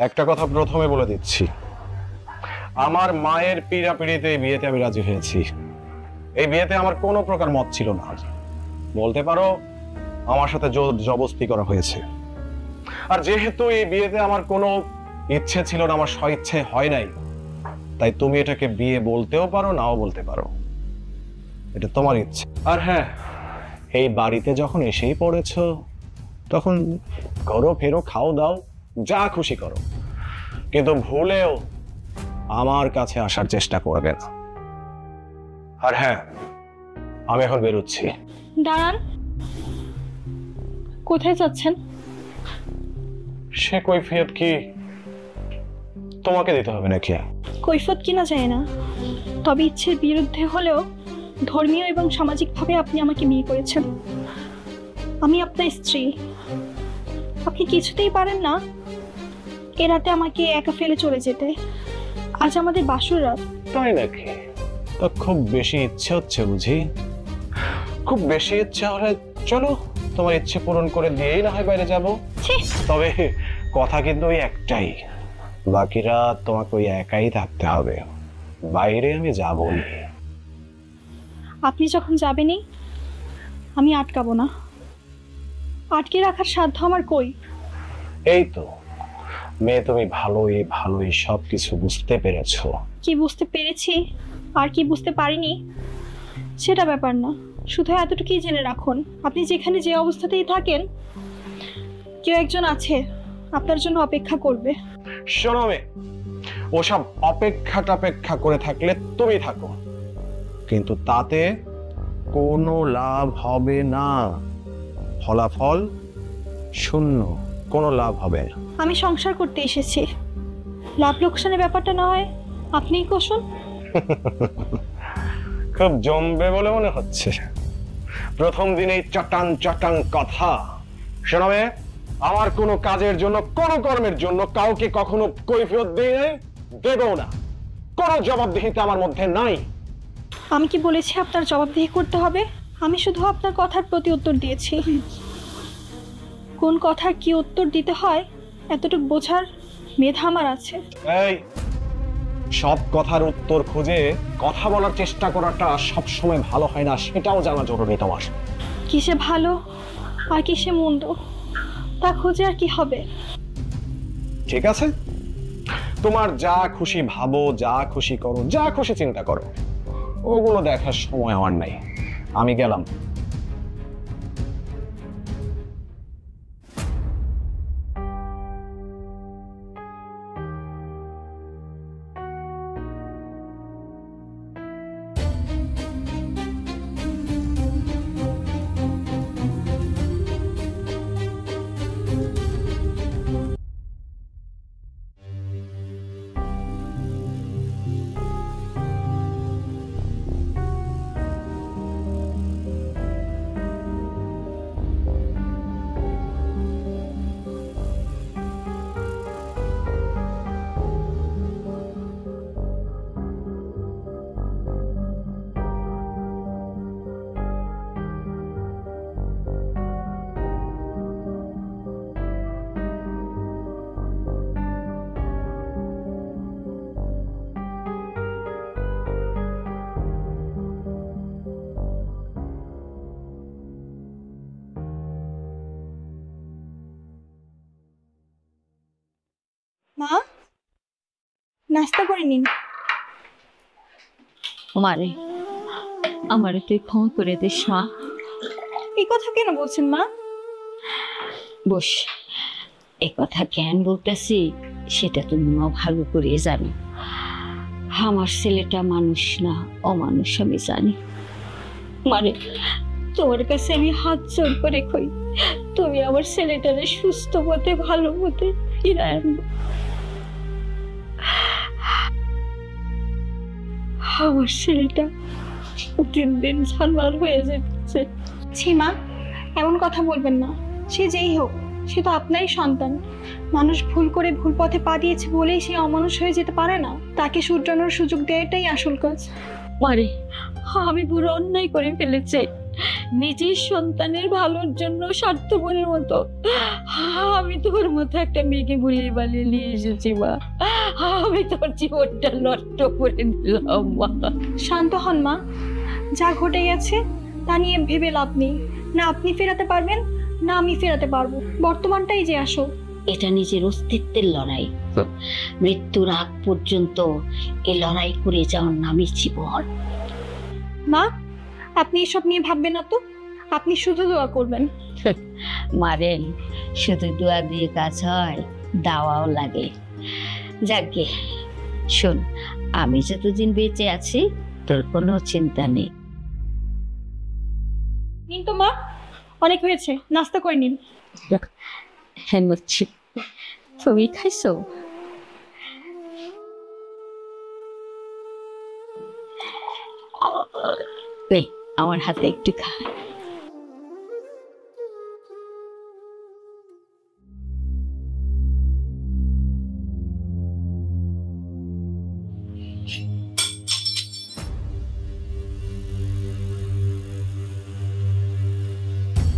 একটা কথা প্রথমে বলে দিচ্ছি, আমার মায়ের পিড়াপিড়িতে এই বিয়েতে আমি রাজি হয়েছি। এই বিয়েতে আমার কোনো প্রকার মত ছিল না, বলতে পারো আমার সাথে জোর জবরদস্তি করা হয়েছে। আর যেহেতু এই বিয়েতে আমার কোনো ইচ্ছে ছিল না, আমার স্বইচ্ছে হয় নাই, তাই তুমি এটাকে বিয়ে বলতেও পারো, নাও বলতে পারো, এটা তোমার ইচ্ছে। আর হ্যাঁ, এই বাড়িতে যখন এসেই পড়েছো তখন ঘরো ফেরো, খাও দাও, যা খুশি করো, কিন্তু ভুলেও আমার কাছে আসার চেষ্টা করবে না। আর হ্যাঁ, আমি এখন বেরোচ্ছি। দাঁড়ান, কোথায় যাচ্ছেন? সে কৈফিয়ত কি তোমাকে দিতে হবে নাকি? কৈফিয়ত কিনা যায় না, তবে ইচ্ছের বিরুদ্ধে হলেও ধর্মীয় এবং সামাজিকভাবে আপনি আমাকে বিয়ে করেছেন। আমি আপনার স্ত্রী। আপনি কিছুতেই পারেন না এ রাতে আমাকে একা ফেলে চলে যেতে। আজ আমাদের বাসর রাত। তাই নাকি? তা খুব বেশি ইচ্ছে হচ্ছে বুঝি? খুব বেশি ইচ্ছে হলে চলো, তোমার ইচ্ছে পূরণ করে দিয়েই না হয় বাইরে যাব। তবে কথা কিন্তু ওই একটাই, বাকিরা তোমাকে ওই একাই থাকতে হবে, বাইরে আমি যাবো না। আপনি যখন যাবেনই আমি আটকাবো না। আটকে রাখার সাধ্য আমার কই? এই তো মেয়ে, তুমি ভালোই ভালোই সবকিছু বুঝতে পেরেছো। কি বুঝতে পেরেছি আর কি বুঝতে পারিনি সেটা ব্যাপার না, শুধু এতটুকুই জেনে রাখুন, আপনি যেখানে যে অবস্থাতেই থাকেন কেউ একজন আছে আপনার জন্য অপেক্ষা করবে। শোনো মেয়ে, ওসব অপেক্ষা করে থাকলে তুমি থাকো, কিন্তু তাতে কোনো লাভ হবে না, ফলাফল শূন্য, কোনো লাভ হবে না। আমি সংসার করতে এসেছি, লাভ লোকসানের ব্যাপারটা না হয় আপনিই কষুন। খুব জমবে বলে মনে হচ্ছে, প্রথম দিনেই চটাং চটাং কথা। শোনো মেয়ে, আমার কোনো কাজের জন্য, কোনো কর্মের জন্য কাউকে কখনো কৈফিয়ত দিই নাই, দেবও না, কোনো জবাবদিহিতা আমার মধ্যে নাই। আমি কি বলেছি আপনার জবাবদিহি করতে হবে? আমি শুধু আপনার কথার প্রতি উত্তর দিয়েছি। কোন কথার কি উত্তর দিতে হয় এতটুকু বোঝার মেধা আমার আছে। এই সব কথার উত্তর খুঁজে কথা বলার চেষ্টা করাটা সবসময় ভালো হয় না, সেটাও জানা জরুরি তোমার। কিসে ভালো আর কিসে মন্দ তা খুঁজে আর কি হবে? ঠিক আছে, তোমার যা খুশি ভাবো, যা খুশি করো, যা খুশি চিন্তা করো, ওগুলো দেখার সময় আমার নাই, আমি গেলাম। মা, নাস্তা করে নিন। মারে, আমারে তুই ক্ষমা করে দিস মা। এই কথা কেন বলছেন মা? বস, এ কথা কেন বলতেছি সেটা তুমিও ভালো করে জানো। আমার ছেলেটা মানুষ না, অমানুষ আমি জানি। মারে, তোমার কাছে আমি হাত জোর করে কই, তুমি আমার ছেলেটারে সুস্থ পথে, ভালো পথে ফিরায় আনবো। আমার ছেলেটা দিন দিন জানোয়ার হয়ে যাচ্ছে। ছি মা, এমন কথা বলবেন না। সে যেই হোক, সে তো আপনারই সন্তান। মানুষ ভুল করে ভুল পথে পা দিয়েছে বলেই সে অমানুষ হয়ে যেতে পারে না। তাকে শুধরানোর সুযোগ দেওয়াটাই আসল কাজ। মারে, আমি পুরো অন্যায় করে ফেলেছি। নিজের সন্তানের ভালোর জন্য স্বার্থপরের মতো আমি তোর মতো একটা মেয়েকে ভুলিয়ে বালিয়ে নিয়ে এসেছি মা। আমি তোর জীবনটা নষ্ট করে দিলাম মা। শান্ত হন মা, যা ঘটে গেছে তা নিয়ে ভেবে লাভ নেই। না আপনি ফেরাতে পারবেন না আমি ফেরাতে পারবো, বর্তমানটাই যে আসো। এটা নিজের অস্তিত্বের লড়াই, মৃত্যুর আগ পর্যন্ত এই লড়াই করে যাওয়ার নামই জীবন। মা আপনি এসব নিয়ে ভাববেন না তো, আপনি শুধু দোয়া করবেন। মারেন, শুধু দোয়া দিয়ে কাজ হয়, দাওয়াও লাগে। যাকে শোন, আমি যতদিন বেঁচে আছি তোর কোনো চিন্তা নেই। নিন তো মা, অনেক হয়েছে, নাস্তা করে নিন। হ্যাঁ মচ্ছি, তুমি খাইছো? এই আমার হাতে একটু খা।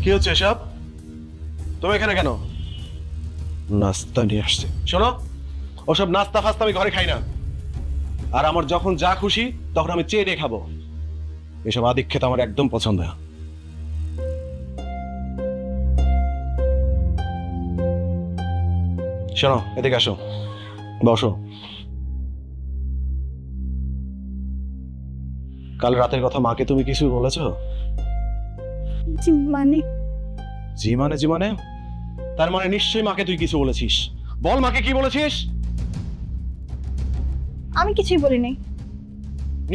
কি হচ্ছে এসব? তুমি এখানে কেন? নাস্তা নিয়ে আসছে। শোনো, ওসব নাস্তা ফাস্তা আমি ঘরে খাই না, আর আমার যখন যা খুশি তখন আমি চেয়ে নিয়ে খাবো। এসব আদিক্ষেত আমার একদম পছন্দ না। শোনো, এদিকে আসো, বসো। কাল রাতের কথা মাকে তুমি কিছু বলেছো? মানে জি মানে জি মানে? তার মানে নিশ্চয়ই মাকে তুই কিছু বলেছিস। বল মাকে কি বলেছিস? আমি কিছুই বলি নাই।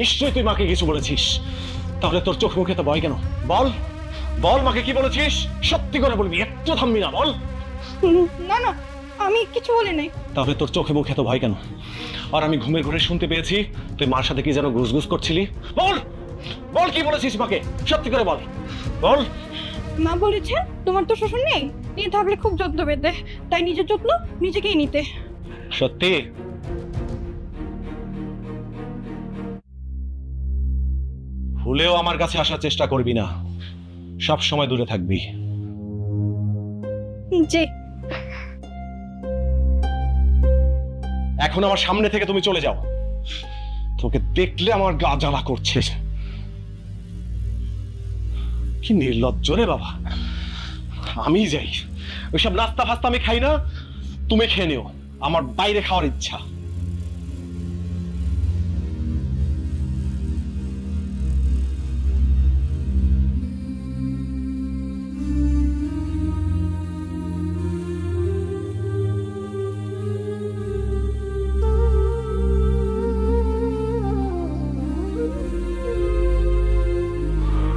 নিশ্চয়ই তুই মাকে কিছু বলেছিস, তাহলে তোর চোখ মুখে তো ভয় কেন? বল বল, মাকে কি বলেছিস? সত্যি করে বলবি, একটু থামবি না, বল। না না, আমি কিছু বলি নাই। তাহলে তোর চোখে মুখে তো ভয় কেন? আর আমি ঘুমের ঘরে শুনতে পেয়েছি তুই মার সাথে কি যেন গুজগুজ করছিলি। বল বল, কি বলেছিস মাকে? সত্যি করে বল, বল। মা বলেছে তোমার তো শ্বশুর নেই, নিয়ে থাকলে খুব যত্ন পেতে, তাই নিজের যত্ন নিজেকেই নিতে। সত্যি? ভুলেও আমার কাছে আসার চেষ্টা করবি না, সব সময় দূরে থাকবি। যে এখন আমার সামনে থেকে তুমি চলে যাও, তোকে দেখলে আমার গা জ্বালা করছে। কি নির্লজ্জ রে বাবা। আমি যাই, ওইসব নাস্তা ফাস্তা আমি খাই না, তুমি খেয়ে নিও, আমার বাইরে খাওয়ার ইচ্ছা।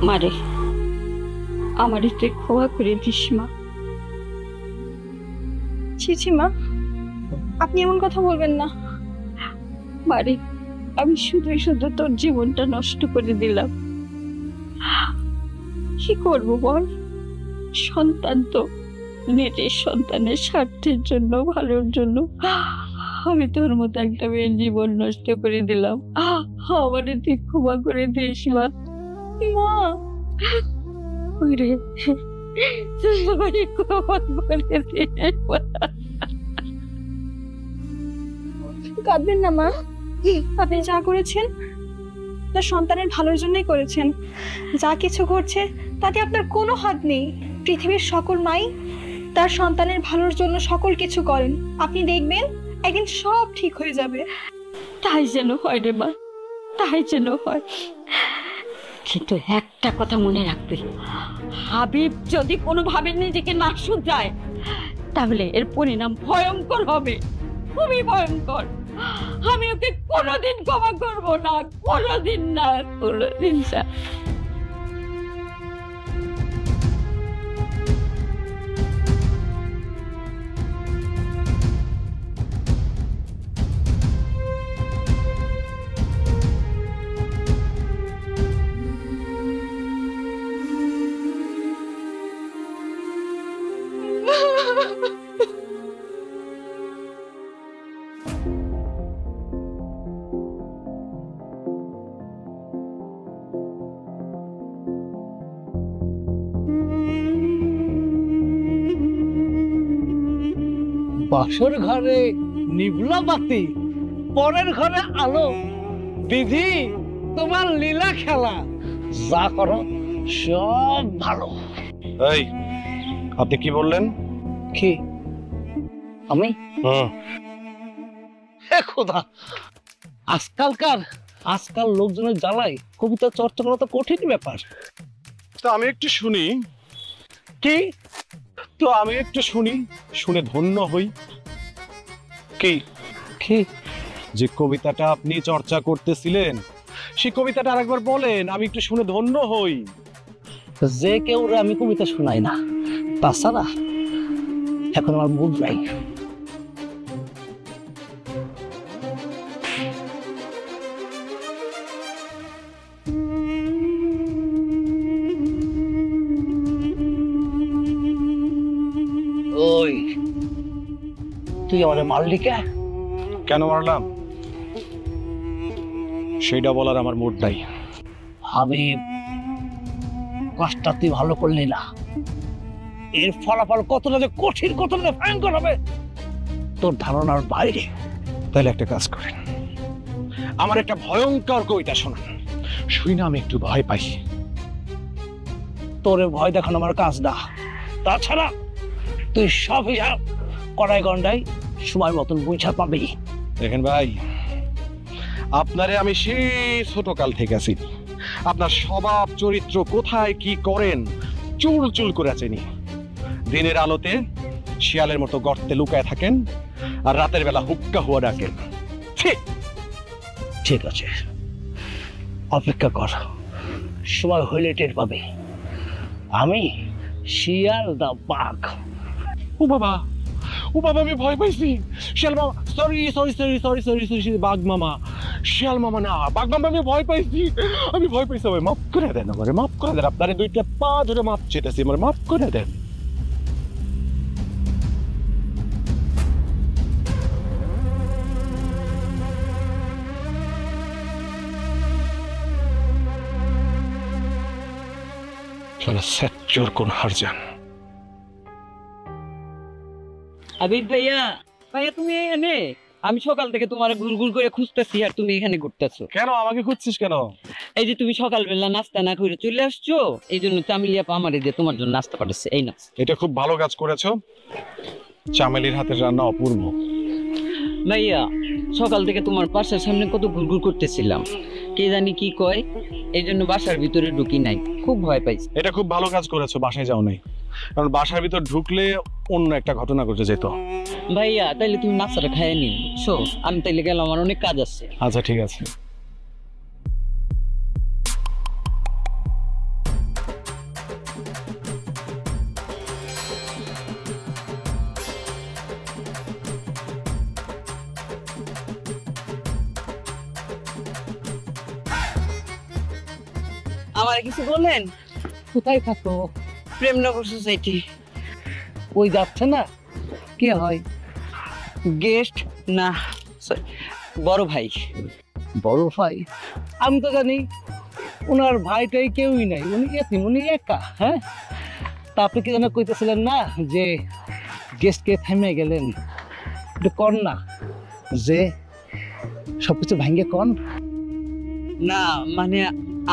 মারে, আমার তুই ক্ষমা করে দিস মা। ছি ছি মা, আপনি এমন কথা বলবেন না। মারে, আমি শুধু শুধু তোর জীবনটা নষ্ট করে দিলাম। কি করবো বল? সন্তান তো নিজের সন্তানের স্বার্থের জন্য, ভালোর জন্য আমি তোর মতো একটা মেয়ের জীবন নষ্ট করে দিলাম। আমারে তুই ক্ষমা করে দিস মা। মা ওরে তুই ক্ষমা করে দিস মা। কাঁদবেন না মা, আপনি যা করেছেন তার সন্তানের ভালোর জন্যই করেছেন। যা কিছু ঘটছে তাতে আপনার কোনো হাত নেই। পৃথিবীর সকল মাই তার সন্তানের ভালোর জন্য সকল কিছু করেন। আপনি দেখবেন একদিন সব ঠিক হয়ে যাবে। তাই যেন হয় রে মা, তাই যেন হয়। কিন্তু একটা কথা মনে রাখবে, হাবিব যদি কোনোভাবে নিজেকে না শুধরায় তাহলে এর পরিণাম ভয়ঙ্কর হবে, খুবই ভয়ঙ্কর। আমি ওকে কোনোদিন ক্ষমা করবো না, কোনোদিন না, কোনোদিন না। বাসর ঘরে নিবলা বাতি, পরের ঘরে আলো, বিধি তোমার লীলা খেলা, যা করো সব ভালো। এই, আপনি কি বললেন? কি আমি? হুম। হে খোদা, আজকাল লোকজনের জ্বালায় কবিতা চর্চা করা তো কঠিন ব্যাপার। তো আমি একটু শুনি। কি? তো আমি একটু শুনি, শুনে ধন্য হই। কি কি? যে কবিতাটা আপনি চর্চা করতেছিলেন সেই কবিতাটা আরেকবার বলেন, আমি একটু শুনে ধন্য হই। যে কেউ আমি কবিতা শোনাই না, তাছাড়া এখন আমার মুড নাই। ওই তুই আমার মালিকা কেন মারলাম সেইটা বলার আমার মুড নাই। আমি কাজটা তুই ভালো করলি না, এর ফলাফল কতটা যে কঠিন, কতটা ভয়ঙ্কর হবে তোর ধারণার বাইরে। তাহলে একটা কাজ করেন, আমার একটা ভয়ঙ্কর কবিতা শোনান, শুই না আমি একটু ভয় পাই। তোরে ভয় দেখানো আমার কাজ না, তাছাড়া তুই সব হিসাব কড়াই গন্ডাই সময় মতন বুঝা পাবি। দেখেন ভাই, আপনারে আমি সেই ছোটকাল থেকে আছি, আপনার স্বভাব চরিত্র কোথায় কি করেন চুল চুল করে চিনি। দিনের আলোতে শিয়ালের মতো গর্তে লুকায় থাকেন, আর রাতের বেলা হুক্কা হুয়া ডাকেন। ঠিক আছে, অপেক্ষা কর, সময় হইলে টের পাবে আমি শিয়াল দা বাঘ। ও বাবা, ও বাবা, আমি ভয় পাইছি। শিয়াল মামা, sorry sorry sorry sorry sorry sorry, বাঘ মামা, শিয়াল মামা না, বাঘ মামা, আমি ভয় পাইছি, আমি ভয় পাইছি। ভাই মাফ করে দেন, আমারে মাফ করে দেন, আপনারে দুইটা পা ধরে মাফ চেতেছি, আমারে মাফ করে দেন। চলো সেচুর কোন হারজান। আবির ভাইয়া, ভাইয়া তুমি এখানে? আমি সকাল থেকে তোমার ঘুরঘুর করে খুঁজতেছি আর তুমি এখানে ঘুরতেছো কেন আমাকে খুঁজছিস কেন? এই যে তুমি সকালবেলা নাস্তা না করে চলে আসছো, এই জন্য চামিলিয়া আমারে দিয়ে তোমার জন্য নাস্তা পাঠাচ্ছে। এই না, এটা খুব ভালো কাজ করেছো, চামেলির হাতের রান্না অপূর্ব। ভাইয়া সকাল থেকে তোমার বাসার সামনে কত ঘুরঘুর করতেছিলাম, কে জানি কি কয়, এই জন্য বাসার ভিতরে ঢুকি নাই, খুব ভয় পাইছি। এটা খুব ভালো কাজ করেছো, বাসায় যাও নাই, কারণ বাসার ভিতর ঢুকলে অন্য একটা ঘটনা ঘটে যেত। ভাইয়া তাইলে তুমি নাস্তাটা খাইয়ে নিন, শো আমি তাইলে গেলাম, আমার অনেক কাজ আছে। আচ্ছা ঠিক আছে। আমার কিছু বলেন? কোথায় থাকো? প্রেমনগর সোসাইটি। ওই যাচ্ছে না, কে হয়? গেস্ট না, sorry, বড় ভাই। বড় ভাই? আমি তো জানি ওনার ভাইটাই কেউই নাই, উনি এতিম, উনি একা। হ্যাঁ, তা আপনি কি যেন কইতেছিলেন না যে গেস্টকে থামিয়ে গেলেন, একটু কন না, যে সবকিছু ভাঙ্গে কন। না মানে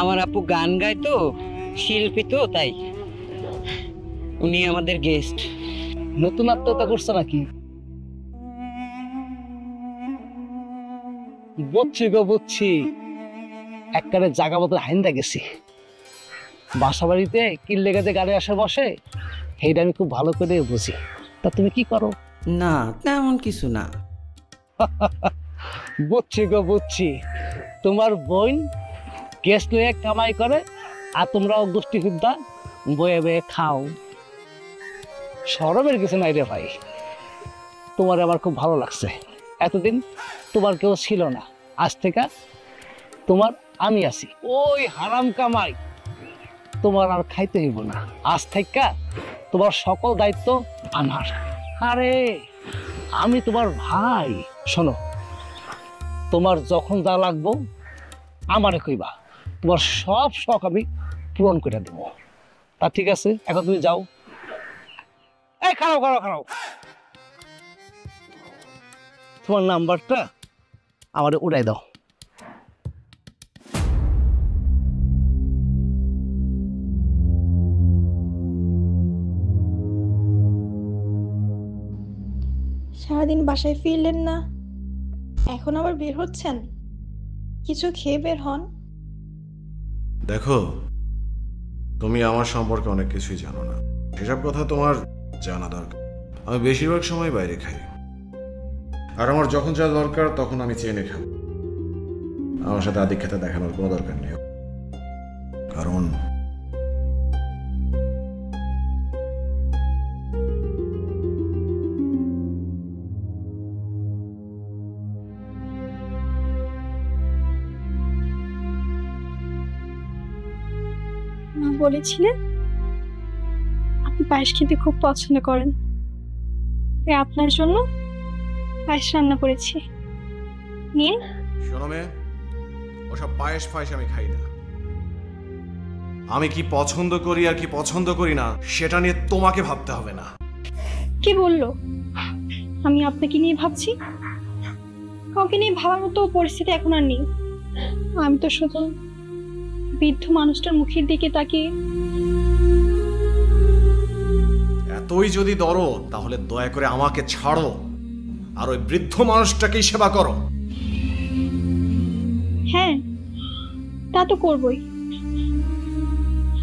আমার আপু গান গায় তো, শিল্পী তো, তাই উনি আমাদের গেস্ট। নতুন আত্মহত্যা করছে নাকি? বুঝছি গো, বুঝছি, একবারে জায়গা মতো হাইন্দা গেছি। বাসা বাড়িতে কিল্লে গাছে গাড়ি আসে বসে, সেইটা আমি খুব ভালো করে বুঝি। তা তুমি কি করো? না তেমন কিছু না। বুঝছি গো, বুঝছি, তোমার বোন গেস্ট লয়ে কামাই করে, আর তোমরাও গোষ্ঠী বিদ্যা বয়ে বয়ে খাও। সরমের কিছু নাই রে ভাই, তোমার আমার খুব ভালো লাগছে। এতদিন তোমার কেউ ছিল না, আজ থেকে তোমার আমি আছি। ওই হারাম কামাই তোমার আর খাইতে হইব না, আজ থেকে তোমার সকল দায়িত্ব আমার। আরে আমি তোমার ভাই, শোনো, তোমার যখন যা লাগবো আমারে কইবা, তোমার সব শখ আমি পূরণ করে দেবো। তা ঠিক আছে, এখন তুমি যাও। এই খারাপ খারাপ খারাপ, তোমার নাম্বারটা আমার উড়াই দাও। সারাদিন বাসায় ফিরলেন না, এখন আবার বের হচ্ছেন? কিছু খেয়ে বের হন। দেখো, তুমি আমার সম্পর্কে অনেক কিছুই জানো না, সেসব কথা তোমার জানা দরকার। আমি বেশিরভাগ সময় বাইরে খাই, আর আমার যখন যা দরকার তখন আমি চেনে খাবো। আমার সাথে আধিক্যতা দেখানোর কোনো দরকার নেই, কারণ মা বলেছিলেন আপনি পায়েস খেতে খুব পছন্দ করেন, তাই আপনার জন্য পায়েস রান্না করেছি, নিন। শোনো মেয়ে, ওসব পায়েস ফায়েস আমি খাই না। আমি কি পছন্দ করি আর কি পছন্দ করি না সেটা নিয়ে তোমাকে ভাবতে হবে না। কি বললো? আমি আপনাকে নিয়ে ভাবছি? কাউকে নিয়ে ভাবার মতো পরিস্থিতি এখন আর নেই। আমি তো শুধু বৃদ্ধ মানুষটার মুখের দিকে তাকিয়ে। এতই যদি দরদ, তাহলে দয়া করে আমাকে ছাড়ো আর ওই বৃদ্ধ মানুষটাকেই সেবা করো। হ্যাঁ, তা তো করবই।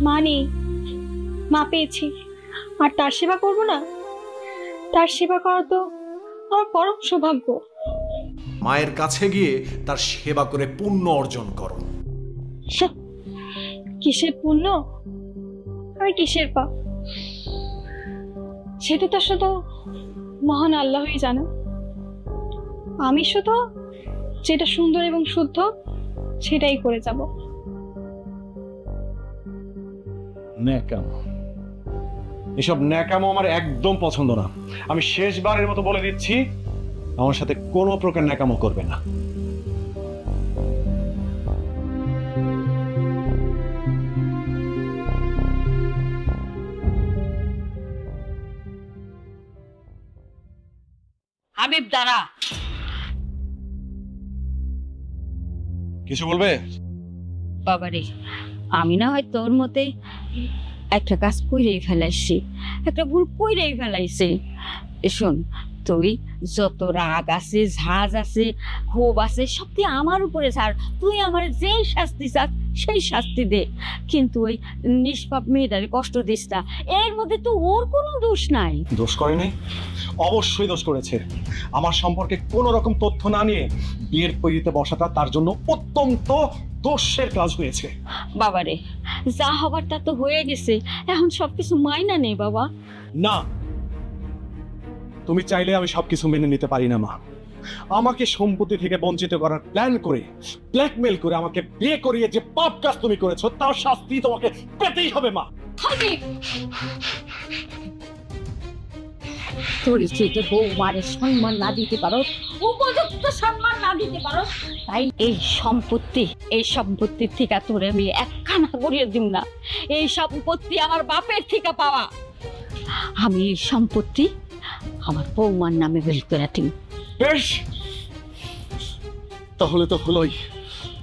মা নেই, মা পেয়েছি, আর তার সেবা করব না? তার সেবা করা তো আমার পরম সৌভাগ্য। মায়ের কাছে গিয়ে তার সেবা করে পুণ্য অর্জন করো। কিসের পুণ্য আর কিসের পাপ, সেটা তো শুধু মহান আল্লাহই জানে। আমি শুধু যেটা সুন্দর এবং শুদ্ধ সেটাই করে যাব। ন্যাকামো, এসব ন্যাকামো আমার একদম পছন্দ না। আমি শেষবারের মতো বলে দিচ্ছি, আমার সাথে কোনো প্রকার ন্যাকামো করবে না। হাবিব দাঁড়া। কিছু বলবে? বাবারে, আমি না হয় তোর মতে একটা কাজ কইরেই ফেলাইছি, একটা ভুল কইরেই ফেলাইছি। শোন, তুই যত রাগ আছে, ঝাঁজ আছে, ক্ষোভ আছে, সব তুই আমার উপরে ছাড়। তুই আমার যেই শাস্তি চাস সেই শাস্তি দে, কিন্তু ওই নিষ্পাপ মেয়েটারে কষ্ট দিস না। এর মধ্যে তো ওর কোনো দোষ নাই। দোষ করে নাই? অবশ্যই দোষ করেছে। আমার সম্পর্কে কোনো রকম তথ্য না নিয়ে বিয়ের পরিতে বসাটা তার জন্য অত্যন্ত দোষের কাজ হয়েছে। বাবারে, যা হবার তা তো হয়ে গেছে, এখন সবকিছু মাইনা নেই বাবা। না, তুমি চাইলে আমি সবকিছু মেনে নিতে পারি না মা। আমাকে সম্পত্তি থেকে বঞ্চিত করার প্ল্যান করে, ব্ল্যাকমেল করে আমাকে বিয়ে করিয়ে যে পাপ কাজ তুমি করেছো, তার শাস্তি তোমাকে পেতেই হবে মা। তোর চেয়ে বৌমারে সম্মান না দিতে পারো, উপযুক্ত সম্মান না দিতে পারো, তাই এই সম্পত্তির থেকে তোরে আমি একখানা করিয়ে দিব না। এই সম্পত্তি আমার বাপের থেকে পাওয়া। আমি এই সম্পত্তি আমার বৌমার নামে বের করে দিব। বেশ, তাহলে তো হলোই।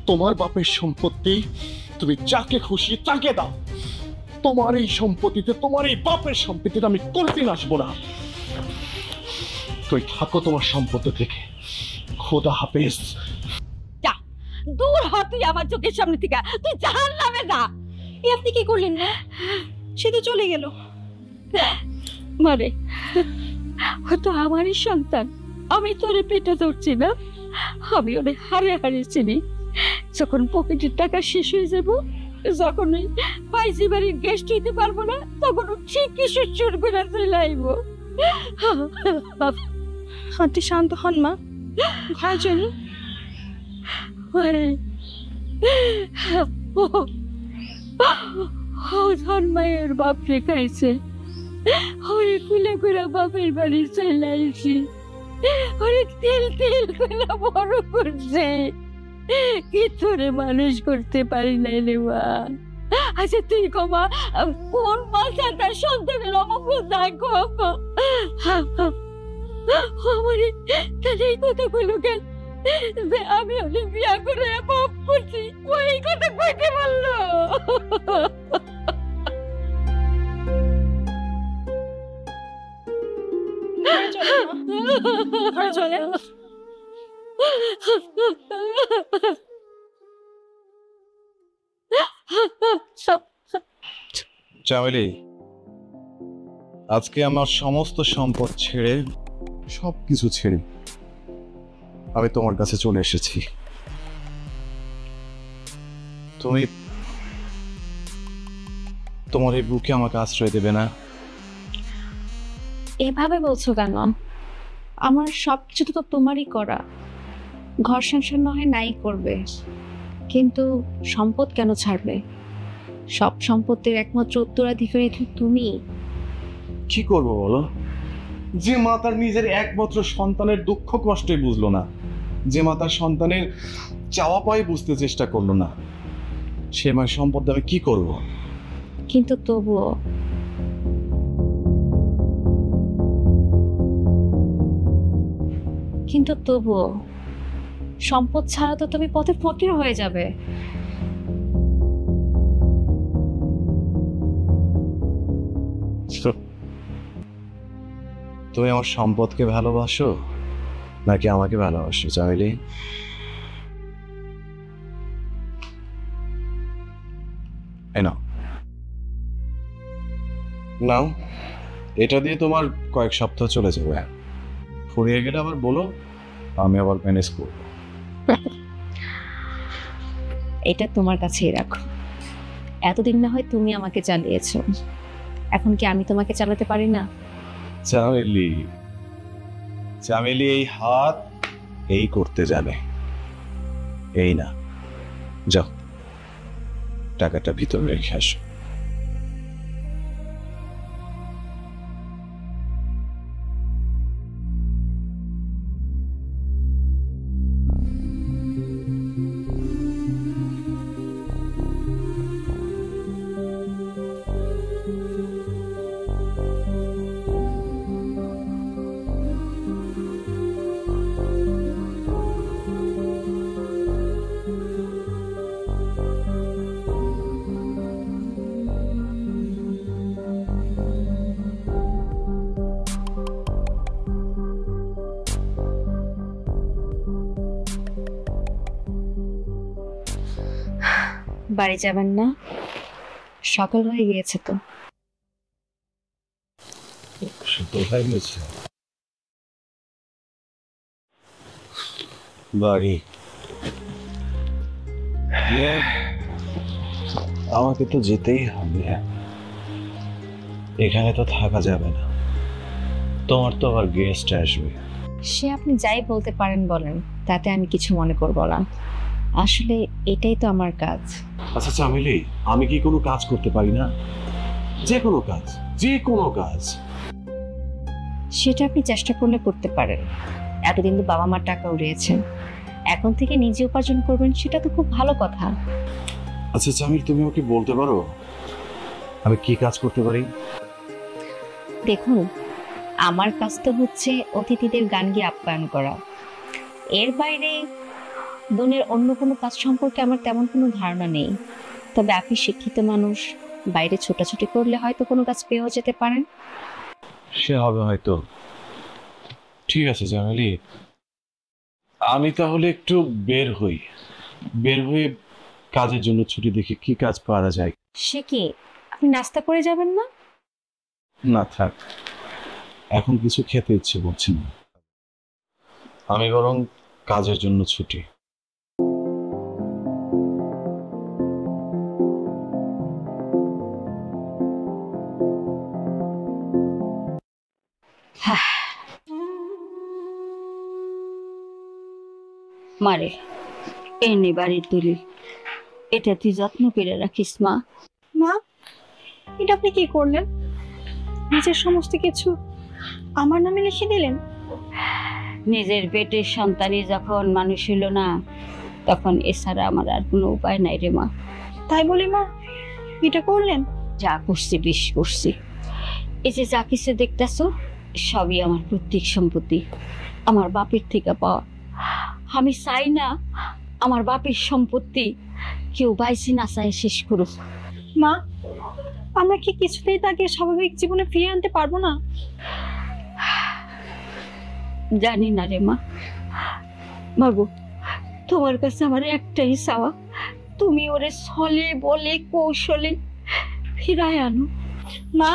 তোমার বাপের সম্পত্তি তুমি যাকে খুশি তাকে দাও। তোমার এই সম্পত্তিতে, তোমার এই বাপের সম্পত্তিতে আমি কোনদিন আসবো না। তুই থাকো তোমার সম্পত্তি থেকে। খোদা হাফেজ। যা, দূর হ তুই আমার চোখের সামনে থেকে, তুই জাহান্নামে যা। আপনি কি করলেন না? সে তো চলে গেল। মানে ও তো আমারই সন্তান, আমি তোরে পেটে ধরছি না? আমি ওরে হারে হারে চিনি। যখন পকেটের টাকা শেষ হয়ে যাব, যখন ওই পাইজি বাড়ির গেস্ট হইতে পারবো না, তখন ও ঠিকই সুর করে চলে আইব। আপনি শান্ত হন মা, ঘরে চলুন। ও ধর্মায়ের বাপ রেখাইছে, ওরে কুলে করে বাপের বাড়ি চলে আইছি, ওরে তেল তেল করে বড় করছে, কি তোরে মানুষ করতে পারি নাই রে মা। আচ্ছা তুই কমা, কোন মাথা তার সন্তানের অমঙ্গল নাই? আমার তাহলে এই কথা কইলো কেন যে আমি ওকে বিয়া করে পাপ করছি? ওই কথা কইতে পারলো? ঘরে চলেন। চামেলি, আজকে আমার সমস্ত সম্পদ ছেড়ে, সবকিছু ছেড়ে আমি তোমার কাছে চলে এসেছি। তুমি তোমার এই বুকে আমাকে আশ্রয় দেবে না? এভাবে বলছো কেন? আমার সবকিছু তো তোমারই করা। ঘর সংসার না হয় নাই করবে, কিন্তু সম্পদ কেন ছাড়বে? সব সম্পত্তির একমাত্র উত্তরাধিকারী তো তুমি। কি করবো বলো? যে মা তার নিজের একমাত্র সন্তানের দুঃখ কষ্টই বুঝলো না, যে মা তার সন্তানের চাওয়া পাই বুঝতে চেষ্টা করলো না, সে মায়ের সম্পদ আমি কি করব? কিন্তু তবুও সম্পদ ছাড়া তো তুমি পথে ফকির হয়ে যাবে। তুমি আমার সম্পদকে ভালোবাসো নাকি আমাকে ভালোবাসো চামেলি? এই নাও, নাও, এটা দিয়ে তোমার কয়েক সপ্তাহ চলে যাবে। ফুরিয়ে গেলে আবার বলো, আমি আবার ম্যানেজ করব। এটা তোমার কাছেই রাখো। এতদিন না হয় তুমি আমাকে চালিয়েছো, এখন কি আমি তোমাকে চালাতে পারি না? চামেলি, চামেলি এই হাত এই করতে জানে। এই না, যাও টাকাটা ভিতরে রেখে আসো। বাড়ি যাবেন না? সকাল হয়ে গিয়েছে তো। বাড়ি আমাকে তো যেতেই হবে, এখানে তো থাকা যাবে না। তোমার তো আবার গেস্ট আসবে। সে আপনি যাই বলতে পারেন বলেন, তাতে আমি কিছু মনে করবো না। আসলে এটাই তো আমার কাজ। আচ্ছা চামেলি, আমি কি কোনো কাজ করতে পারি না? যে কোনো কাজ, যে কোনো কাজ। সেটা আপনি চেষ্টা করলে করতে পারেন। এতদিন তো বাবা মার টাকা উড়িয়েছেন, এখন থেকে নিজে উপার্জন করবেন, সেটা তো খুব ভালো কথা। আচ্ছা চামিল, তুমি আমাকে বলতে পারো আমি কি কাজ করতে পারি? দেখুন, আমার কাজ তো হচ্ছে অতিথিদের গান গিয়ে আপ্যায়ন করা। এর বাইরে দুনিয়ার অন্য কোনো কাজ সম্পর্কে আমার তেমন কোনো ধারণা নেই। তবে আপনি শিক্ষিত মানুষ, বাইরে ছোটাছুটি করলে হয়তো কোনো কাজ পেয়েও যেতে পারেন। সে হবে হয়তো। ঠিক আছে জামেলি, আমি তাহলে একটু বের হয়ে কাজের জন্য ছুটি দেখি কি কাজ পাওয়া যায়। সে কি, আপনি নাস্তা করে যাবেন না? না থাক, এখন কিছু খেতে ইচ্ছে করছে না। আমি বরং কাজের জন্য ছুটি। মারে এনে বাড়ির তুলি, এটা তুই যত্ন করে রাখিস মা। মা, এটা আপনি কি করলেন? নিজের সমস্ত কিছু আমার নামে লিখে দিলেন? নিজের পেটের সন্তানই যখন মানুষ হইল না, তখন এছাড়া আমার আর কোনো উপায় নাই রে মা। তাই বলি মা এটা করলেন? যা করছি বেশ করছি। এই যে যা কিছু দেখতেছো, সবই আমার পৈতৃক সম্পত্তি, আমার বাপের থেকে পাওয়া। আমি চাই না আমার বাপের সম্পত্তি কেউ বাইসি না চাই শেষ করুক। মা, আমরা কি কিছুতেই তাকে স্বাভাবিক জীবনে ফিরিয়ে আনতে পারবো না? জানি না রে মা। বাবু, তোমার কাছে আমার একটাই চাওয়া, তুমি ওরে ছলে বলে কৌশলে ফিরায় আনো। মা,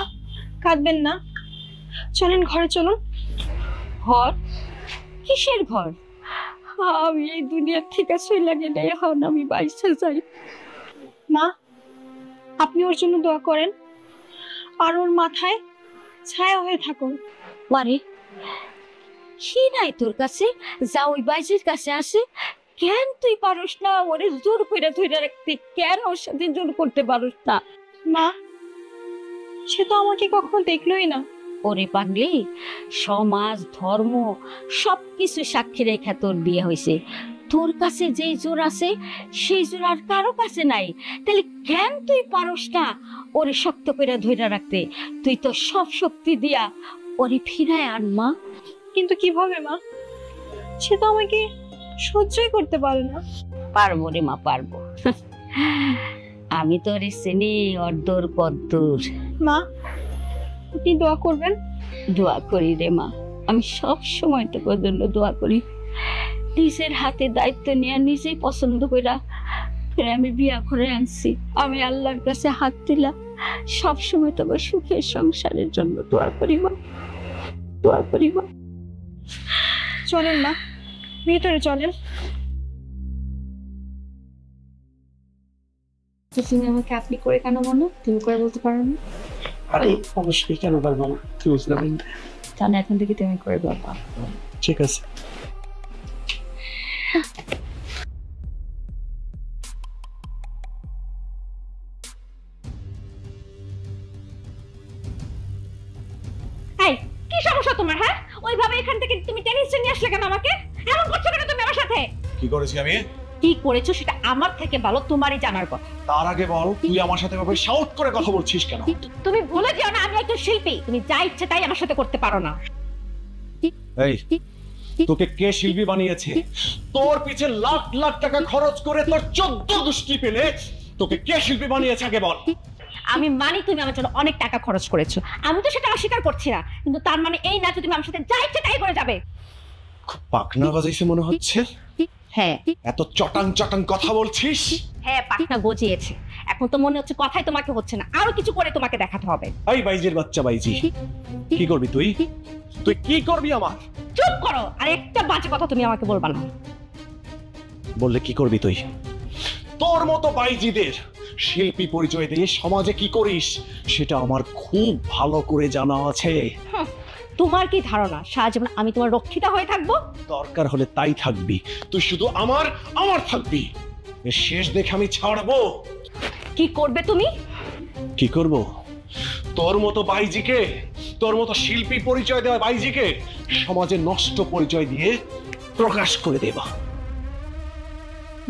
কাঁদবেন না, চলেন ঘরে চলুন। ঘর? কিসের ঘর? আমি এই দুনিয়ার থেকে চলে গেলে এখন আমি বাইসে যাই। মা, আপনি ওর জন্য দোয়া করেন আর ওর মাথায় ছায়া হয়ে থাকুন। মারে, কি নাই তোর কাছে যা ওই বাইজির কাছে আসে? কেন তুই পারস না ওরে জোর করে ধরে রাখতে? কেন ওর সাথে জোর করতে পারস না? মা, সে তো আমাকে কখনো দেখলোই না। ওরে পাগলি, সমাজ ধর্ম সবকিছু সাক্ষী রেখা তোর বিয়ে হয়েছে। তোর কাছে যেই জোর আছে সেই জোর আর কারো কাছে নাই। তাহলে কেন তুই পারস না ওরে শক্ত করে ধরে রাখতে? তুই তো সব শক্তি দিয়া ওরে ফিরায় আন মা। কিন্তু কিভাবে মা? সে তো আমাকে সহ্যই করতে পারে না। পারবো রে মা, পারবো। আমি তোরে চিনি অর্ধর কদ্দুর। মা, আপনি দোয়া করবেন। দোয়া করি রে মা, আমি সব সময় তোর জন্য দোয়া করি। নিজের হাতে দায়িত্ব নিয়ে নিজেই পছন্দ কইরা ফিরে আমি বিয়া করে আনছি। আমি আল্লাহর কাছে হাত দিলাম, সব সময় তোমার সুখের সংসারের জন্য দোয়া করি মা, দোয়া করি মা। চলেন মা, ভিতরে চলেন। তুমি আমাকে আপনি করে কেন বলো? তুমি করে বলতে পারো না? আরে অবশ্যই, কেন পারবো না? তুই বুঝলাম। তাহলে এখন থেকে তুমি করে বলবা। ঠিক আছে। এই, কি সমস্যা তোমার? হ্যাঁ, ওইভাবে এখান থেকে তুমি টেনিস নিয়ে আসলে কেন? আমাকে এমন করছো কেন তুমি আমার সাথে? কি করেছি আমি? কি করেছো সেটা আমার থেকে ভালো তোমারই জানার কথা। তার আগে বল, তুই আমার সাথে এভাবে শাউট করে কথা বলছিস কেন? তুমি ভুলে যাও না আমি একজন শিল্পী। তুমি যা ইচ্ছে তাই আমার সাথে করতে পারো না। এই, তোকে কে শিল্পী বানিয়েছে? তোর পিছে লাখ লাখ টাকা খরচ করে তোর 14 গোষ্ঠী পেলে তোকে কে শিল্পী বানিয়েছে আগে বল। আমি মানি তুমি আমার জন্য অনেক টাকা খরচ করেছো, আমি তো সেটা অস্বীকার করছি না, কিন্তু তার মানে এই না যে তুমি আমার সাথে যা ইচ্ছে তাই করে যাবে। খুব পাকনা বাজাইছে মনে হচ্ছে। হ্যাঁ এত চটাং চটাং কথা বলছিস। হ্যাঁ, পাখনা গজিয়েছে। এখন তো মনে হচ্ছে কথাই তোমাকে হচ্ছে না, আরো কিছু করে তোমাকে দেখাতে হবে। এই বাইজির বাচ্চা বাইজি, কি করবি তুই? তুই কি করবি আমার? চুপ করো, আর একটা বাজে কথা তুমি আমাকে বলবা না। বললে কি করবি তুই? তোর মতো বাইজিদের শিল্পী পরিচয় দিয়ে সমাজে কি করিস সেটা আমার খুব ভালো করে জানা আছে। তোমার কি ধারণা সারা জীবন আমি তোমার রক্ষিতা হয়ে থাকবো? দরকার হলে তাই থাকবি, তুই শুধু আমার আমার থাকবি। এর শেষ দেখে আমি ছাড়বো। কি করবে তুমি? কি করব? তোর মতো বাইজিকে, তোর মতো শিল্পী পরিচয় দেওয়া বাইজিকে সমাজে নষ্ট পরিচয় দিয়ে প্রকাশ করে দেবা।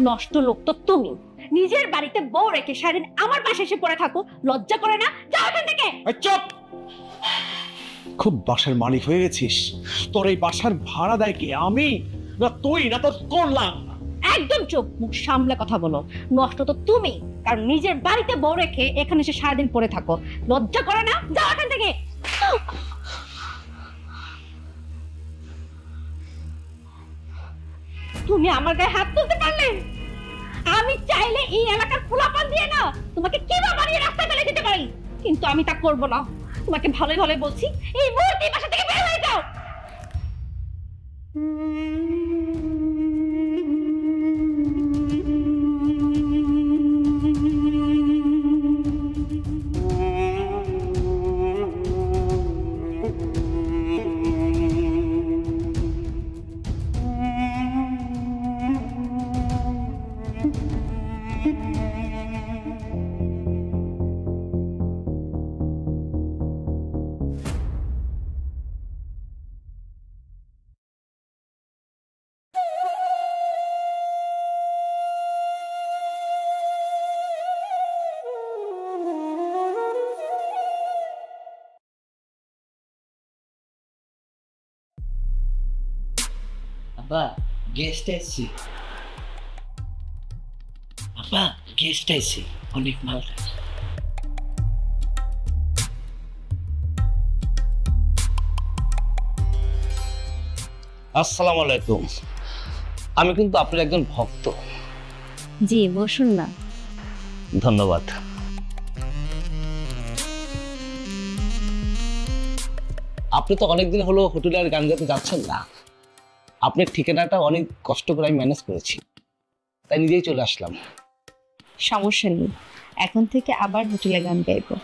নষ্ট লোক তো তুমি। নিজের বাড়িতে বউ রেখে সারাদিন আমার পাশে এসে পড়ে থাকো, লজ্জা করে না? যাও এখান থেকে। এই চুপ! খুব বাসার মালিক হয়ে গেছিস। তোর এই বাসার ভাড়া দেয় কে? আমি না তুই? না তোর করলাম? একদম চুপ, মুখ সামলে কথা বলো। নষ্ট তো তুমি, কারণ নিজের বাড়িতে বউ রেখে এখানে এসে সারাদিন পড়ে থাকো, লজ্জা করে না? যাও এখান থেকে। তুমি আমার গায়ে হাত তুলতে পারলে? আমি চাইলে এই এলাকার পোলাপান দিয়ে না তোমাকে কিভাবে বানিয়ে রাস্তায় ফেলে দিতে পারি, কিন্তু আমি তা করব না। তোমাকে ভালোই ভালোই বলছি, এই মুহূর্তে বাসা থেকে বের হয়ে যাও। আব্বা গেস্ট আইছি। আব্বা গেস্ট আইছি, অনেক মাল খাইছে। আসসালামু আলাইকুম। আমি কিন্তু আপনার একজন ভক্ত। জি বসুন না। ধন্যবাদ। আপনি তো অনেকদিন হলো হোটেলে আর গান গাইতে যাচ্ছেন না। আপনার ঠিকানাটা অনেক কষ্ট করে আমি ম্যানেজ করেছি, তাই নিজেই চলে আসলাম। সমস্যা নেই, এখন থেকে আবার হোটেলে গান গাইবো।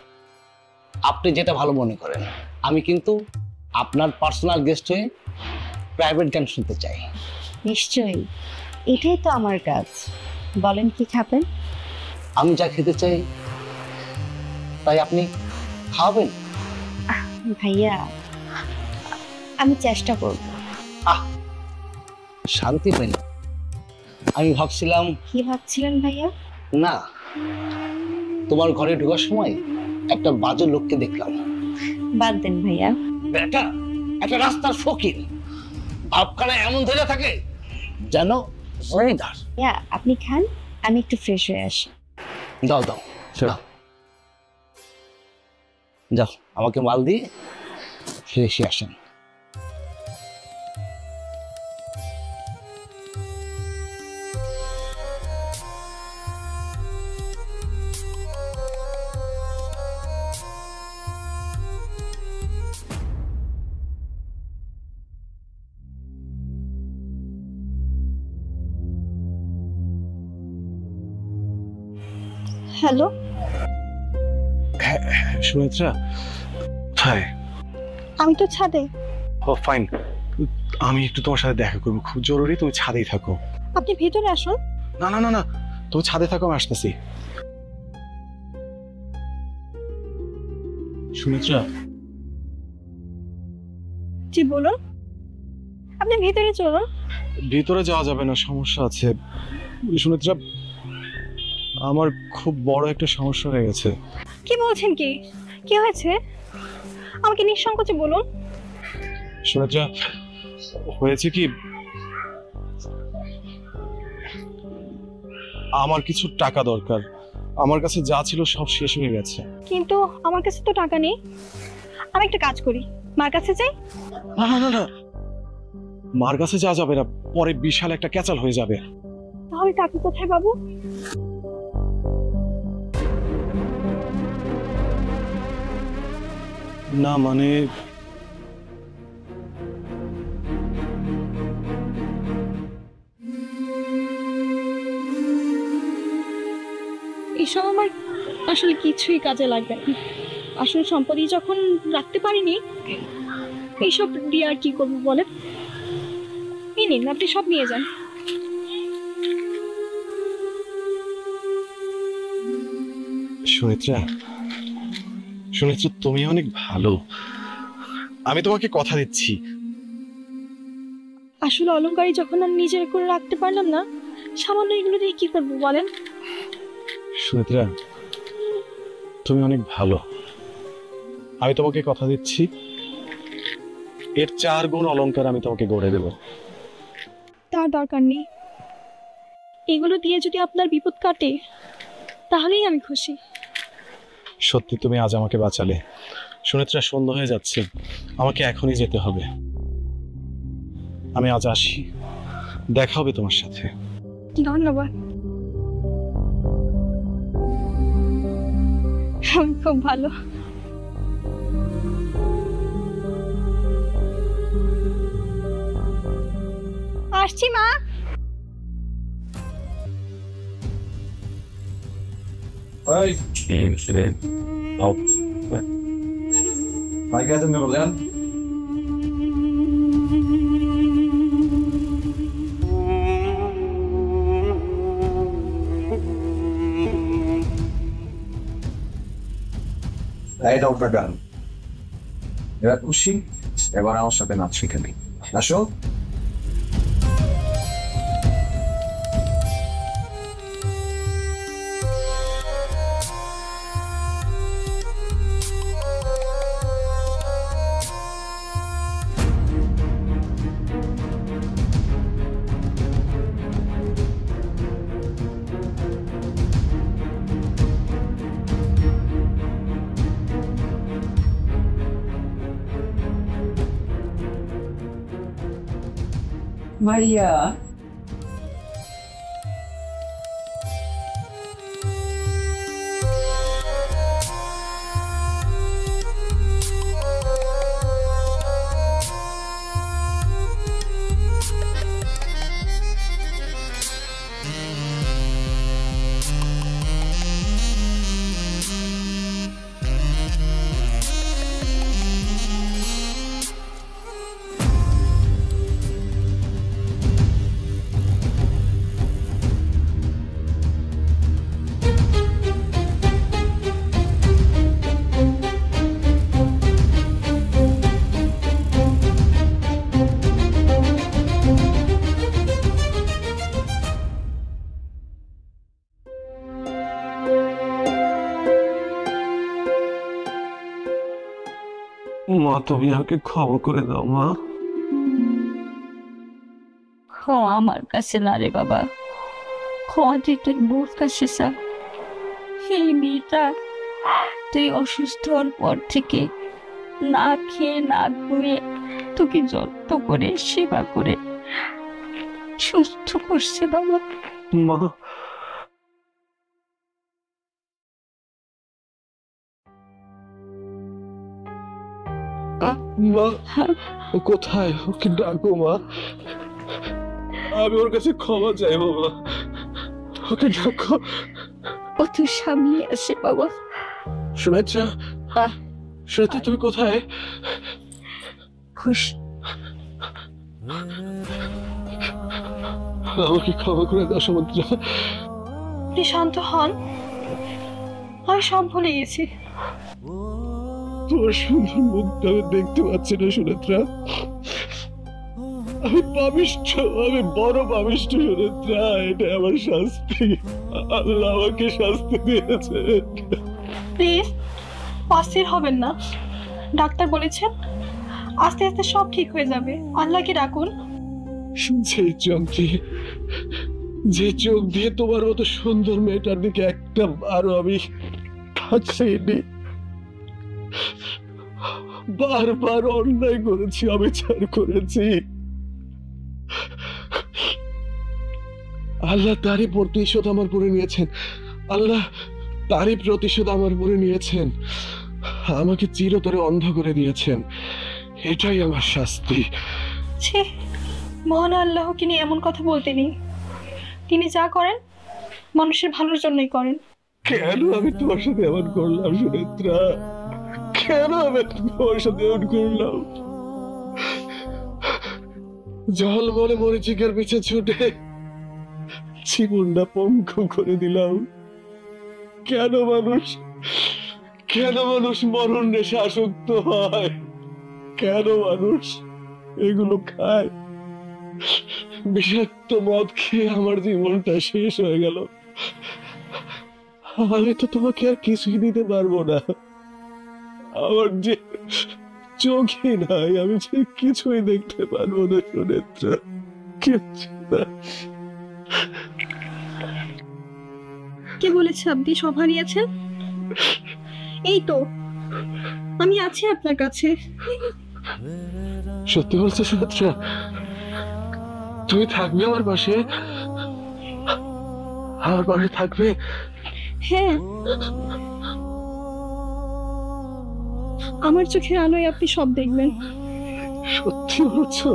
আপনি যেটা ভালো মনে করেন। আমি কিন্তু আপনার পার্সোনাল গেস্ট হয়ে প্রাইভেট গান শুনতে চাই। নিশ্চয়ই, এটাই তো আমার কাজ। বলেন কি খাবেন? আমি যা খেতে চাই তাই আপনি খাওয়াবেন। ভাইয়া, আমি চেষ্টা করব। শান্তি পেলাম। আমি ভাবছিলাম, কি ভাবছিলেন ভাইয়া? না, তোমার ঘরে ঢোকার সময় একটা বাজে লোককে দেখলাম। বাদ দেন ভাইয়া। বেটা একটা রাস্তার ফকির, ভাবখানা এমন ধরে থাকে যেন জমিদার। ভাইয়া আপনি খান, আমি একটু ফ্রেশ হয়ে আসি। দাও দাও দাও। যাও আমাকে মাল দিয়ে ফিরে আসেন। Hello, Sumitra hi. আমি তো ছাদে। ও ফাইন, আমি একটু তোমার সাথে দেখা করবো, খুব জরুরি। তুমি ছাদেই থাকো। আপনি ভেতরে আসুন। না না না না, তুমি ছাদে থাকো, আমি আসতেছি। সুমিত্রা। জি বলুন। আপনি ভেতরে চলুন। ভিতরে যাওয়া যাবে না, সমস্যা আছে। সুমিত্রা, আমার খুব বড় একটা সমস্যা হয়ে গেছে। কি বলছেন? কি কি হয়েছে? আমাকে নিঃসংকোচে বলুন। সুমিত্রা, হয়েছে কি, আমার কিছু টাকা দরকার। আমার কাছে যা ছিল সব শেষ হয়ে গেছে। কিন্তু আমার কাছে তো টাকা নেই। আমি একটা কাজ করি, মার কাছে যাই। না না না না, মার কাছে যাওয়া যাবে না, পরে বিশাল একটা ক্যাচাল হয়ে যাবে। তাহলে টাকা কোথায় পাবো? না মানে, এসব আমার আসলে কিছুই কাজে লাগবে না। আসল সম্পত্তি যখন রাখতে পারিনি, এইসব দিয়ে আর কি করবো বলেন? এই নিন, আপনি সব নিয়ে যান। সুমিত্রা, সুমিত্রা তুমি অনেক ভালো। আমি তোমাকে কথা দিচ্ছি। আসলে অলংকারী যখন আমি নিজের করে রাখতে পারলাম না, সামান্য এগুলো দিয়ে কি করবো বলেন? সুমিত্রা, তুমি অনেক ভালো। আমি তোমাকে কথা দিচ্ছি, এর 4 গুণ অলংকার আমি তোমাকে গড়ে দেব। তার দরকার নেই। এগুলো দিয়ে যদি আপনার বিপদ কাটে তাহলেই আমি খুশি। সত্যি তুমি আজ আমাকে বাঁচালে। সুমিত্রা, সন্ধ্যা হয়ে যাচ্ছে, আমাকে এখনই যেতে হবে। আমি আজ আসি, দেখা হবে তোমার সাথে। ধন্যবাদ। আমি খুব ভালো। আসছি মা। এই দাও আপনার গান। এবার খুশি? এবার আমার সাথে নাচ শিখে নি। আসো। ভাইয়া মা তুমি আমাকে ক্ষমা করে দাও মা। ক্ষমা আমার কাছে না রে বাবা, ক্ষমা তুই তোর বউর কাছে চা। এই মেয়েটা তুই অসুস্থ হওয়ার পর থেকে না খেয়ে না ঘুমিয়ে তোকে যত্ন করে সেবা করে সুস্থ করছে বাবা। মা মা ও কোথায়? ওকে ডাকো মা, আমি ওর কাছে ক্ষমা চাইবো মা, ওকে ডাকো। ও তোর সামনে আছে বাবা। শুনেছা? শুনেছা তুমি কোথায়? খুশ আমাকে ক্ষমা করে দাও সুমিত্রা। আপনি শান্ত হন, আমি সব ভুলে গেছি। তোমার সুন্দর মুখটা আমি দেখতে পাচ্ছি না সুনেত্রা, আমি পাপিষ্ঠ, আমি বড় পাপিষ্ঠ সুনেত্রা, এটা আমার শাস্তি, আল্লাহ আমাকে শাস্তি দিয়েছে। প্লিজ অস্থির হবেন না, ডাক্তার বলেছেন আস্তে আস্তে সব ঠিক হয়ে যাবে, আল্লাহকে ডাকুন। যে চোখ দিয়ে তোমার মতো সুন্দর মেয়েটার দিকে একটা বারও আমি তাকাইনি, বারবার অন্যায় করেছি, অবিচার করেছি, আল্লাহ তারই প্রতিশোধ আমার করে নিয়েছেন, আল্লাহ তারই প্রতিশোধ আমার করে নিয়েছেন, আমাকে চিরতরে অন্ধ করে দিয়েছেন, এটাই আমার শাস্তি। ছি, মহান আল্লাহকে নিয়ে এমন কথা বলতে নেই, তিনি যা করেন মানুষের ভালোর জন্যই করেন। কেন আমি তোমার সাথে এমন করলাম সুনেত্রা, কেন আমি তোমার সাথে এমন করলাম? জল মনে মরিচিকার পিছে ছুটে জীবনটা পঙ্গু করে দিলাম। কেন মানুষ মরণ নেশে আসক্ত হয়? কেন মানুষ এগুলো খায়? বিষাক্ত মদ খেয়ে আমার জীবনটা শেষ হয়ে গেল। আমি তো তোমাকে আর কিছুই দিতে পারবো না, আমার যে চোখই নাই, আমি যে কিছুই দেখতে পারবো না সুনেত্রা, কিচ্ছু না। কে বলেছে আপনি সব হারিয়েছেন? এই তো আমি আছি আপনার কাছে। সত্যি বলছো সুনেত্রা? তুমি থাকবে আমার পাশে? আমার পাশে থাকবে? হ্যাঁ, আমার চোখের আলোয় আপনি সব দেখবেন। সত্যি বলছো?